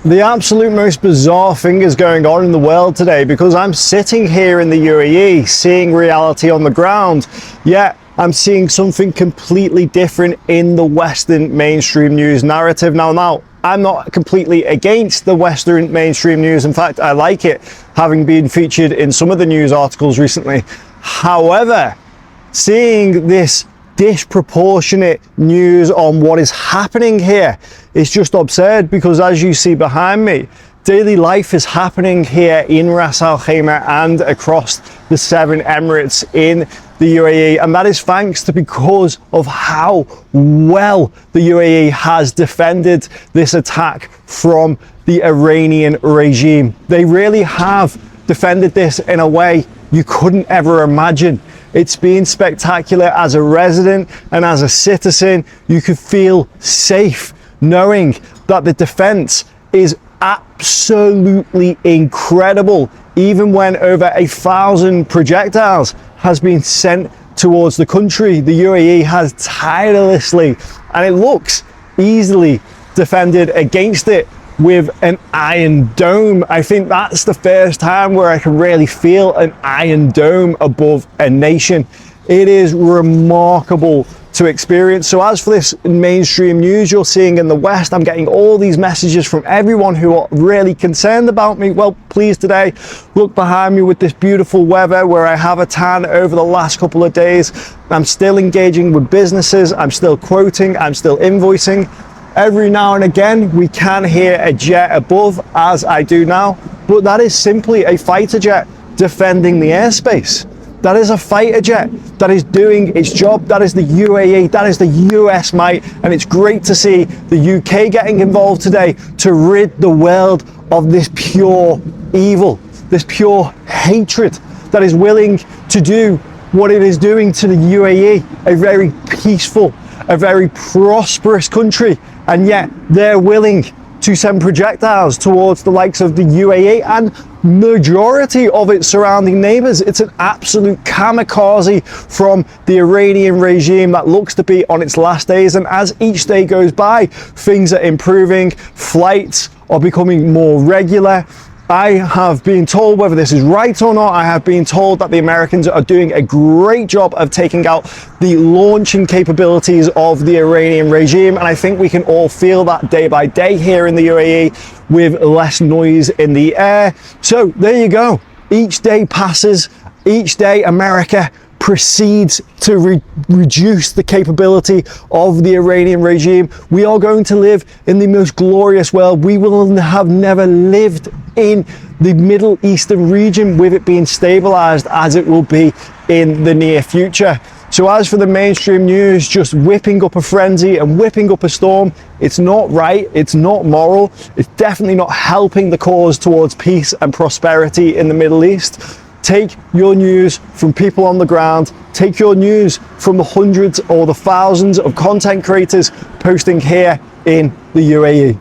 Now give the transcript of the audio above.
The absolute most bizarre thing is going on in the world today, because I'm sitting here in the UAE seeing reality on the ground, yet I'm seeing something completely different in the Western mainstream news narrative. Now, I'm not completely against the Western mainstream news. In fact, I like it, having been featured in some of the news articles recently. However, seeing this disproportionate news on what is happening here is just absurd, because as you see behind me, daily life is happening here in Ras Al Khaimah and across the 7 Emirates in the UAE, and that is thanks to because of how well the UAE has defended this attack from the Iranian regime. They really have defended this in a way you couldn't ever imagine. It's been spectacular. As a resident and as a citizen, you could feel safe knowing that the defense is absolutely incredible, even when over 1,000 projectiles has been sent towards the country. The UAE has tirelessly, and it looks easily, defended against it with an iron dome. I think that's the first time where I can really feel an iron dome above a nation. It is remarkable to experience. So as for this mainstream news you're seeing in the West, I'm getting all these messages from everyone who are really concerned about me. Well, please today, look behind me with this beautiful weather where I have a tan over the last couple of days. I'm still engaging with businesses, I'm still quoting, I'm still invoicing. Every now and again, we can hear a jet above, as I do now, but that is simply a fighter jet defending the airspace. That is a fighter jet that is doing its job. That is the UAE, that is the US might, and it's great to see the UK getting involved today to rid the world of this pure evil, this pure hatred that is willing to do what it is doing to the UAE, a very peaceful, a very prosperous country, and yet they're willing to send projectiles towards the likes of the UAE and majority of its surrounding neighbors. It's an absolute kamikaze from the Iranian regime that looks to be on its last days, and as each day goes by, things are improving, flights are becoming more regular. I have been told, whether this is right or not, I have been told that the Americans are doing a great job of taking out the launching capabilities of the Iranian regime, and I think we can all feel that day by day here in the UAE with less noise in the air. So there you go. Each day passes, each day America proceeds to reduce the capability of the Iranian regime. We are going to live in the most glorious world. We will have never lived in the Middle Eastern region with it being stabilized as it will be in the near future. So as for the mainstream news just whipping up a frenzy and whipping up a storm, it's not right, it's not moral, it's definitely not helping the cause towards peace and prosperity in the Middle East. Take your news from people on the ground. Take your news from the hundreds or the thousands of content creators posting here in the UAE.